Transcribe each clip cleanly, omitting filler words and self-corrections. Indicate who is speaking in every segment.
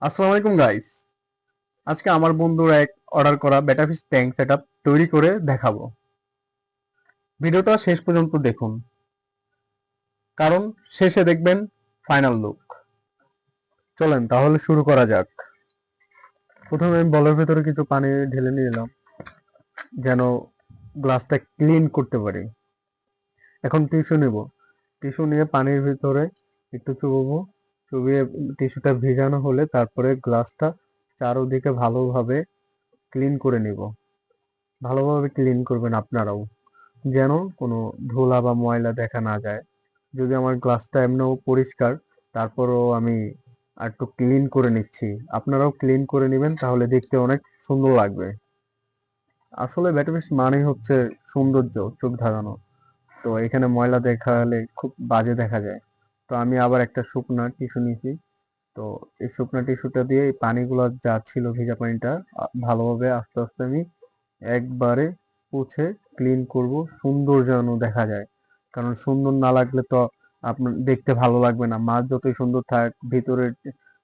Speaker 1: আসসালামু আলাইকুম গাইস। আজকে আমার বন্ধুর এক অর্ডার করা বেটাফিশ ট্যাঙ্ক সেটআপ তৈরি করে দেখাবো। ভিডিওটা শেষ পর্যন্ত দেখুন, কারণ শেষে দেখবেন ফাইনাল লুক। চলেন তাহলে শুরু করা যাক। প্রথমে আমি বলের ভেতরে কিছু পানি ঢেলে নিলাম, যেন গ্লাসটা ক্লিন করতে পারি। এখন টিস্যু নেব। টিস্যু নিয়ে পানির ভিতরে একটু চুবাবো। চুবিয়ে টিস্যুটা ভিজানো হলে তারপরে গ্লাসটা চারোদিকে ভালোভাবে ক্লিন করে নিব। ভালোভাবে ক্লিন করবেন আপনারাও, যেন কোনো ধুলা বা ময়লা দেখা না যায়। যদি আমার গ্লাসটা এমনিও পরিষ্কার, তারপরও আমি একটু ক্লিন করে নিচ্ছি। আপনারাও ক্লিন করে নেবেন, তাহলে দেখতে অনেক সুন্দর লাগবে। আসলে ব্যাটাফিশ মানে হচ্ছে সৌন্দর্য, চোখ ধাঁধানো। তো এখানে ময়লা দেখালে খুব বাজে দেখা যায়। তো আমি আবার একটা শুকনা টিস্যু নিয়েছি। তো এই শুকনা টিস্যুটা দিয়ে এই পানিগুলো যা ছিল, ভেজা পানিটা ভালোভাবে আস্তে আস্তে আমি একবারে মুছে ক্লিন করব, সুন্দর যেন দেখা যায়। কারণ সুন্দর না লাগলে তো আপনার দেখতে ভালো লাগবে না। মাছ যতই সুন্দর থাক, ভিতরে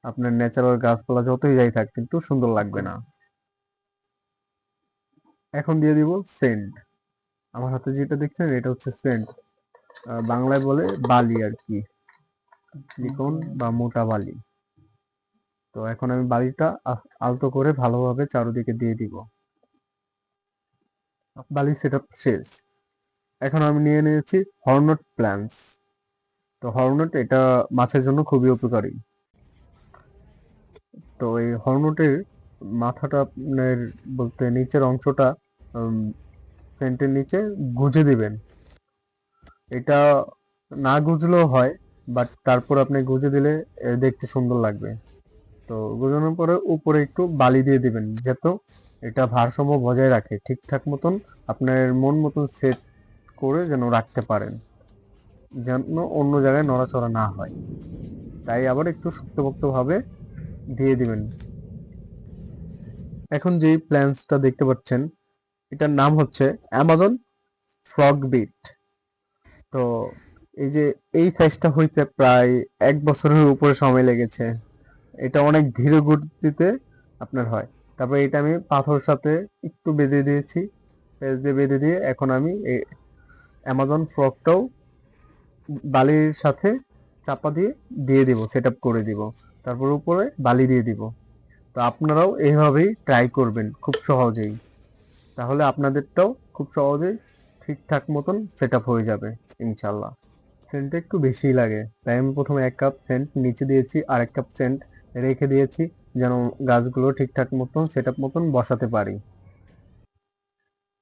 Speaker 1: আপনার ন্যাচারাল গাছপালা যতই যাই থাক, কিন্তু সুন্দর লাগবে না। এখন দিয়ে দিব সেন্ট। আমার হাতে যেটা দেখছেন এটা হচ্ছে সেন্ট। বাংলায় বলে বালি আর কি, চিকন বা মোটা বালি। তো এখন আমি বালিটা আলতো করে ভালোভাবে চারদিকে দিয়ে দিব। বালি সেটআপ শেষ। এখন আমি নিয়ে নিয়েছি হর্নট প্ল্যান্টস। তো হর্নট এটা মাছের জন্য খুবই উপকারী। তো এই হর্নটের মাথাটা আপনার বলতে নিচের অংশটা সেন্টের নিচে গুজে দিবেন। এটা না গুজলেও হয়, বাট তারপর আপনি গুজে দিলে দেখতে সুন্দর লাগবে। তো গুজানোর পরে উপরে একটু বালি দিয়ে দিবেন, যাতে এটা ভারসাম্য বজায় রাখে, ঠিকঠাক মতন আপনার মন মতন সেট করে যেন রাখতে পারেন, যেন অন্য জায়গায় নড়াচড়া না হয়। তাই আবার একটু শক্তপোক্ত ভাবে দিয়ে দিবেন। এখন যেই প্ল্যান্টসটা দেখতে পাচ্ছেন, এটার নাম হচ্ছে অ্যামাজন ফ্রগ বিট। তো এই যে এই সাইজটা হইতে প্রায় 1 বছরের উপরে সময় লেগেছে। এটা অনেক ধীর গতিতে আপনার হয়। তারপরে এটা আমি পাথর সাথে একটু বেঁধে দিয়েছি। বেঁধে দিয়ে এখন আমি এই অ্যামাজন ফ্রগটাও বালির সাথে চাপা দিয়ে দিয়ে দিব, সেট আপ করে দিব। তারপর উপরে বালি দিয়ে দিব। তো আপনারাও এইভাবেই ট্রাই করবেন খুব সহজেই। তাহলে আপনাদেরটাও খুব সহজেই ঠিকঠাক মতন সেট আপ হয়ে যাবে ইনশাল্লাহ। সেন্টটা একটু বেশিই লাগে, তাই আমি প্রথমে 1 কাপ সেন্ট নিচে দিয়েছি, আর 1 কাপ সেন্ট রেখে দিয়েছি, যেন গাছগুলো ঠিকঠাক মতন সেট আপ মতন বসাতে পারি।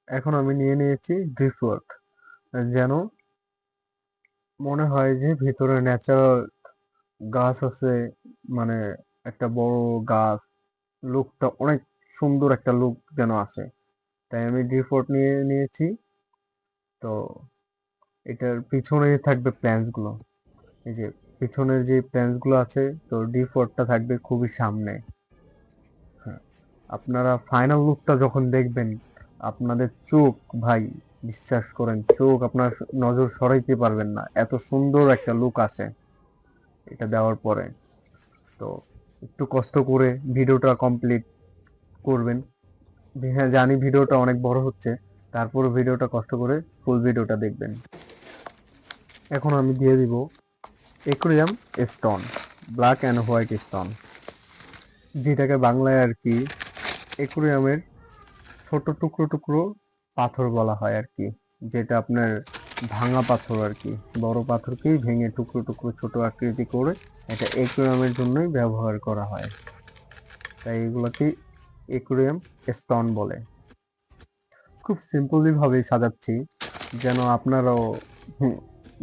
Speaker 1: এখন আমি নিয়ে নিয়েছি ড্রিফওয়ার্ক, যেন মনে হয় যে ভিতরে ন্যাচারাল গাছ আছে, মানে একটা বড় গাছ, লুকটা অনেক সুন্দর একটা লুক যেন আসে। তাই আমি ড্রিফওয়ার্ক নিয়ে নিয়েছি। তো এটার পিছনে থাকবে প্ল্যান্টস গুলো। এই যে পিছনের যে প্ল্যান্টস গুলো আছে, তো ড্রিফওয়ার্কটা থাকবে খুবই সামনে। হ্যাঁ, আপনারা ফাইনাল লুকটা যখন দেখবেন, আপনাদের চোখ, ভাই বিশ্বাস করেন, চোখ আপনার নজর সরাইতে পারবেন না, এত সুন্দর একটা লুক আসে এটা দেওয়ার পরে। তো একটু কষ্ট করে ভিডিওটা কমপ্লিট করবেন। হ্যাঁ, জানি ভিডিওটা অনেক বড় হচ্ছে, তারপরে ভিডিওটা কষ্ট করে ফুল ভিডিওটা দেখবেন। এখন আমি দিয়ে দিব aquarium stone, black and white stone, যেটাকে বাংলায় আর কি একুরিয়ামের ছোট টুকরো টুকরো পাথর বলা হয় আর কি। যেটা আপনার ভাঙা পাথর আর কি, বড় পাথরকেই ভেঙে টুকরো টুকরো ছোট আকৃতি করে এটা একুরিয়ামের জন্যই ব্যবহার করা হয়। তাই এগুলোকে একুরিয়াম স্টোন বলে। খুব সিম্পলি ভাবেই সাজাচ্ছি, যেন আপনারাও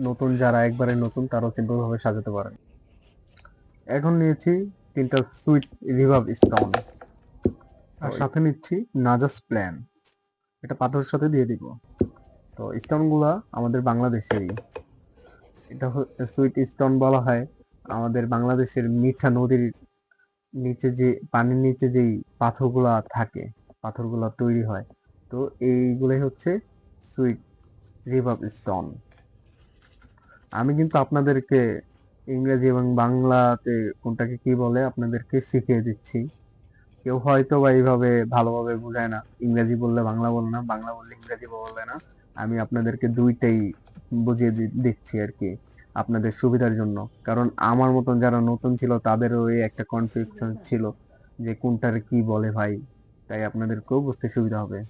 Speaker 1: নতুন, যারা একবারে নতুন, তারাও সিম্পল ভাবে সাজাতে পারেন। এখন নিয়েছি 3টা সুইট রিভাব স্টোন, আর সাথে নিচ্ছি নাজাস প্ল্যান। এটা পাথরের সাথে দিয়ে দিব। তো স্টোন গুলা আমাদের বাংলাদেশেরই। এটা সুইট স্টোন বলা হয় আমাদের বাংলাদেশের মিঠা নদীর নিচে, যে পানির নিচে যেই পাথরগুলা থাকে, পাথরগুলা তৈরি হয়। তো এইগুলাই হচ্ছে সুইট রিভাব স্টোন। আমি কিন্তু আপনাদেরকে ইংরেজি এবং বাংলাতে কোনটাকে কি বলে আপনাদেরকে শিখিয়ে দিচ্ছি। কেউ হয়তো বা এইভাবে ভালোভাবে বোঝায় না, ইংরেজি বললে বাংলা বলে না, বাংলা বললে ইংরেজি বলে না। আমি আপনাদেরকে দুইটাই বুঝিয়ে দিচ্ছি আর কি, আপনাদের সুবিধার জন্য। কারণ আমার মতন যারা নতুন ছিল তাদেরও এই একটা কনফিউশন ছিল যে কোনটার কি বলে ভাই, তাই আপনাদেরকেও বুঝতে সুবিধা হবে।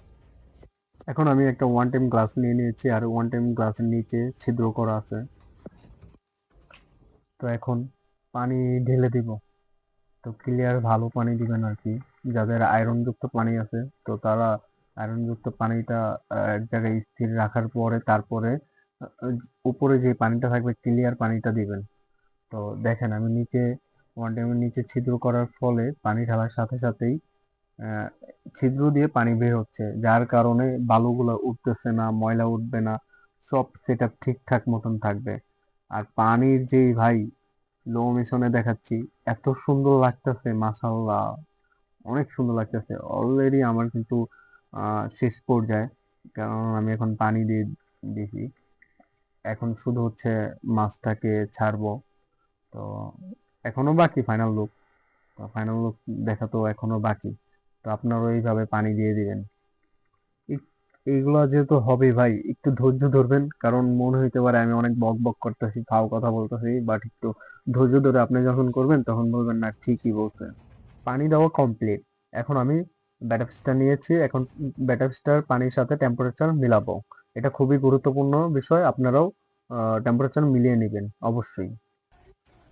Speaker 1: এখন আমি একটা ওয়ান টাইম গ্লাস নিয়ে নিয়েছি, আর ওয়ান টাইম গ্লাসের নিচে ছিদ্র করা আছে। তো এখন পানি ঢেলে দিব। তো ক্লিয়ার ভালো পানি দিবেন আর কি। যাদের আয়রন যুক্ত পানি আছে তো তারা আয়রন যুক্ত পানিটা এক জায়গায় স্থির রাখার পরে তারপরে উপরে যে পানিটা থাকবে ক্লিয়ার পানিটা দিবেন। তো দেখেন আমি নিচে ওয়ান টাইমের নিচে ছিদ্র করার ফলে পানি ঢালার সাথে সাথেই আহ, ছিদ্র দিয়ে পানি বের হচ্ছে, যার কারণে বালুগুলো উঠতেছে না, ময়লা উঠবে না, সব সেট আপ ঠিকঠাক মতন থাকবে। আর পানির যে ভাই লো মিশনে দেখাচ্ছি, এত সুন্দর লাগতেছে মাশাআল্লাহ, অনেক সুন্দর লাগতেছে। অলরেডি আমার কিন্তু শেষ পর্যায়ে, কারণ আমি এখন পানি দিয়ে দিছি। এখন শুধু হচ্ছে মাছটাকে ছাড়বো। তো এখনো বাকি ফাইনাল লুক, ফাইনাল লুক দেখা তো এখনো বাকি। তো আপনারাও এইভাবে পানি দিয়ে দিবেন। এইগুলা যেহেতু হবে ভাই, একটু ধৈর্য ধরবেন, কারণ মনে হইতে পারে আমি অনেক বক বক করতেছি, ফাও কথা বলতেছি, বাট একটু ধৈর্য ধরে আপনি যখন করবেন তখন বলবেন না ঠিকই বলছে। পানি দেওয়া কমপ্লিট। এখন আমি ব্যাটা ফিশটা নিয়েছি, এখন ব্যাটা ফিশটার পানির সাথে টেম্পারেচার মিলাবো। এটা খুবই গুরুত্বপূর্ণ বিষয়, আপনারাও টেম্পারেচার মিলিয়ে নেবেন অবশ্যই।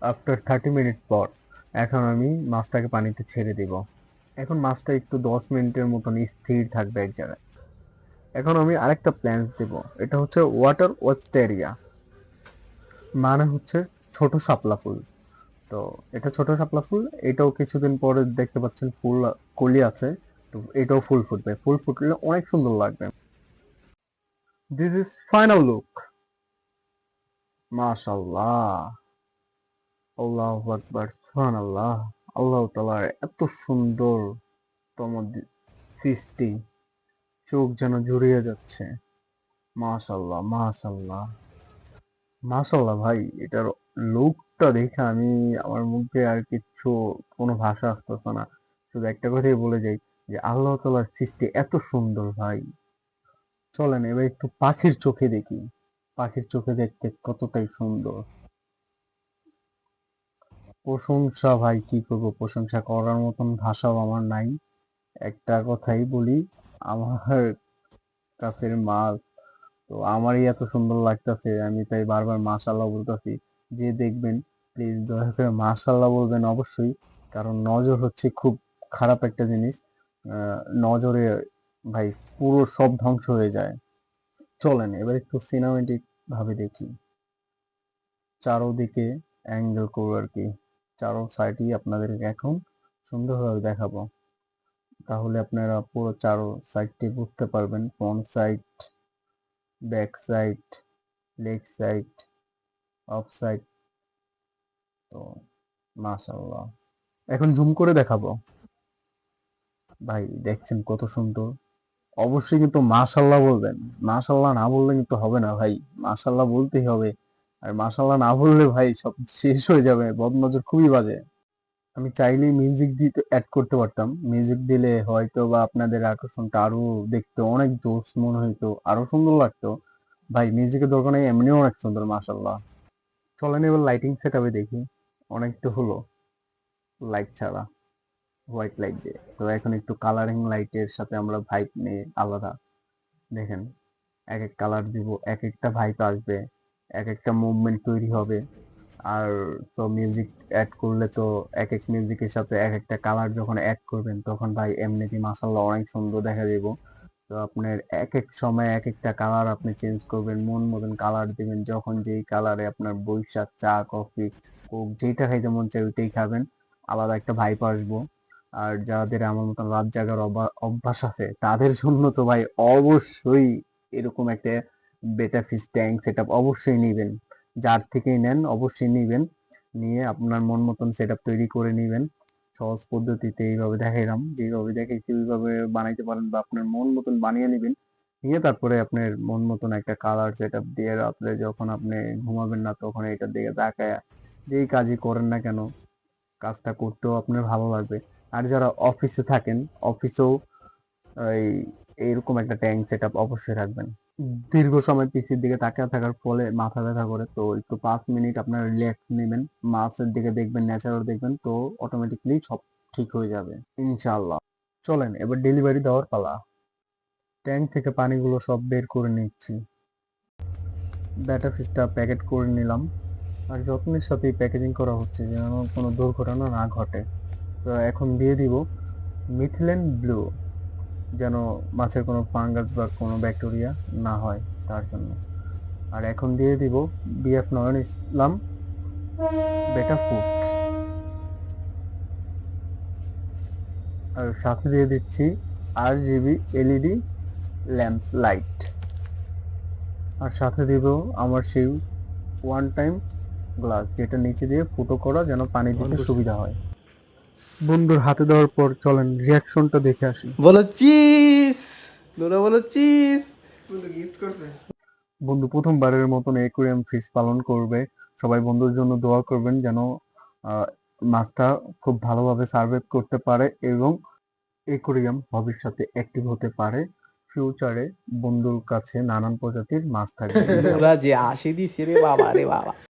Speaker 1: আফটার 30 মিনিট পর এখন আমি মাছটাকে পানিতে ছেড়ে দিব। এখন মাছটা একটু 10 মিনিটের মতন স্থির থাকবে এক জায়গায়। এখন আমি আরেকটা প্ল্যান্ট দেব। এটা হচ্ছে ওয়াটার ওয়েস্টেরিয়া, মানে হচ্ছে ছোট শাপলা ফুল। তো এটা ছোট শাপলা ফুল, এটাও কিছুদিন পরে দেখতে পাচ্ছেন ফুল কলি আছে। তো এটাও ফুল ফুটবে, ফুল ফুটলে অনেক সুন্দর লাগবে। This is final look. মাশাআল্লাহ, আল্লাহু আকবার, সুবহানাল্লাহ। আল্লাহ তাআলার এত সুন্দর তম সৃষ্টি, চোখ যেন জুড়িয়ে যাচ্ছে। মাশাআল্লাহ, মাশাআল্লাহ, মাশাআল্লাহ ভাই। এটার লুকটা দেখে আমি, আমার মুখে আর কিচ্ছু, কোনো ভাষা আসতেছে না। শুধু একটা কথাই বলে যাই যে আল্লাহ তাআলার সৃষ্টি এত সুন্দর ভাই। চলেন এবার একটু পাখির চোখে দেখি, পাখির চোখে দেখতে কতটাই সুন্দর। প্রশংসা ভাই, কি করব, প্রশংসা করার মতন ভাষাও আমার নাই। একটা কথাই বলি, আমার কাছের মাছ, তো আমারই এত সুন্দর লাগতেছে, আমি তাই বারবার মাশাআল্লাহ বলতেছি। যে দেখবেন প্লিজ দয়া করে মাশাআল্লাহ বলবেন অবশ্যই, কারণ নজর হচ্ছে খুব খারাপ একটা জিনিস। নজরে ভাই পুরো সব ধ্বংস হয়ে যায়। চলেন এবার একটু সিনেমেটিক ভাবে দেখি, চারোদিকে অ্যাঙ্গেল করবো আর কি, চারো সাইডই আপনাদেরকে এখন সুন্দরভাবে দেখাবো। তাহলে আপনারা পুরো চারো সাইডটি বুঝতে পারবেন, front side, back side, leg side, of side. তো মাশাআল্লাহ, এখন জুম করে দেখাবো। ভাই দেখছেন কত সুন্দর। অবশ্যই কিন্তু মাশাআল্লাহ বলবেন, মাশাআল্লাহ না বললে কিন্তু হবে না ভাই, মাশাআল্লাহ বলতেই হবে। আর মাশাআল্লাহ না বললে ভাই সব শেষ হয়ে যাবে, বদনজর খুবই বাজে। আমি চাইলেই মিউজিক দিতে অ্যাড করতে পারতাম, মিউজিক দিলে হয়তো বা আপনাদের আকর্ষণটা আরো দেখতে অনেক জোস মনে হইতো, আরো সুন্দর লাগতো। ভাই মিউজিকের দরকার নেই, এমনিও অনেক সুন্দর মাশাআল্লাহ। চলেন এবার লাইটিং সেট আপে দেখি। অনেক তো হলো লাইট ছাড়া, হোয়াইট লাইট দিয়ে। তো এখন একটু কালারিং লাইটের সাথে আমরা ভাইব নিয়ে আলাদা, দেখেন এক এক কালার দিব, এক একটা ভাইব আসবে, এক একটা মুভমেন্ট তৈরি হবে। আর তো মিউজিক অ্যাড করলে তো এক এক মিউজিকের সাথে এক একটা কালার যখন অ্যাড করবেন তখন ভাই এমনিতেই মাশাআল্লাহ অনেক সুন্দর দেখা যাবে। তো আপনার এক এক সময় এক একটা কালার আপনি চেঞ্জ করবেন, মন মতন কালার দিবেন, যখন যেই কালারে আপনার বৈশা চা কফি কোক যেটা খাইতে মন চায় ওইটাই খাবেন, আলাদা একটা ভাইব আসবো। আর যাদের আমার মতন রাত জাগার অভ্যাস আছে তাদের জন্য তো ভাই অবশ্যই এরকম একটা বেটা ফিস ট্যাঙ্ক সেট আপ অবশ্যই নিবেন। যার থেকেই নেন অবশ্যই নিবেন, নিয়ে আপনার মন মতন সেট আপ তৈরি করে নিবেন। সহজ পদ্ধতিতে এইভাবে দেখাইলাম, যেভাবে দেখাইছি ওইভাবে বানাইতে পারেন, বা আপনার মন মতন বানিয়ে নিবেন। নিয়ে তারপরে আপনার মন মতন একটা কালার সেট আপ দিয়ে রাত্রে যখন আপনি ঘুমাবেন না তখন এটার দিকে তাকায় যেই কাজই করেন না কেন কাজটা করতেও আপনার ভালো লাগবে। আর যারা অফিসে থাকেন, অফিসেও এই এইরকম একটা ট্যাঙ্ক সেট আপ অবশ্যই রাখবেন। দীর্ঘ সময় পিসির দিকে তাকিয়ে থাকার ফলে মাথা ব্যথা করে, তো একটু 5 মিনিট আপনার রিল্যাক্স নেবেন, মাছের দিকে দেখবেন, ন্যাচারাল দেখবেন, তো অটোমেটিকলি সব ঠিক হয়ে যাবে ইনশাআল্লাহ। চলেন এবার ডেলিভারি দেওয়ার পালা। ট্যাঙ্ক থেকে পানিগুলো সব বের করে নিচ্ছি, ব্যাটা ফিশটা প্যাকেট করে নিলাম। আর যত্নের সাথে প্যাকেজিং করা হচ্ছে যেন কোনো দুর্ঘটনা না ঘটে। তো এখন দিয়ে দিব মিথিলেন ব্লু, যেন মাছের কোনো ফাঙ্গাস বা কোনো ব্যাকটেরিয়া না হয় তার জন্য। আর এখন দিয়ে দিব বিএফ নয়ন ইসলাম বেটা ফুড, আর সাথে দিয়ে দিচ্ছি RGB LED ল্যাম্প লাইট, আর সাথে দিব আমার সেই ওয়ান টাইম গ্লাস যেটা নিচে দিয়ে ফুটো করা, যেন পানি দিতে সুবিধা হয়। বন্ধুর হাতে দেওয়ার পর চলেন রিয়াকশনটা দেখে আসি।
Speaker 2: বলো চিজ, দুরা বলো চিজ। বন্ধু গিফট করছে।
Speaker 1: বন্ধু প্রথমবারের মতন অ্যাকুয়ারিয়াম ফিশ পালন করবে। সবাই বন্ধুর জন্য দোয়া করবেন যেন আহ, মাছটা খুব ভালোভাবে সার্ভাইভ করতে পারে এবং অ্যাকুয়ারিয়াম ভবিষ্যতে অ্যাক্টিভ হতে পারে। ফিউচারে বন্ধুর কাছে নানান প্রজাতির মাছ থাকবে
Speaker 2: ওরা যে আসে দিছে রে বাবা রে বাবা।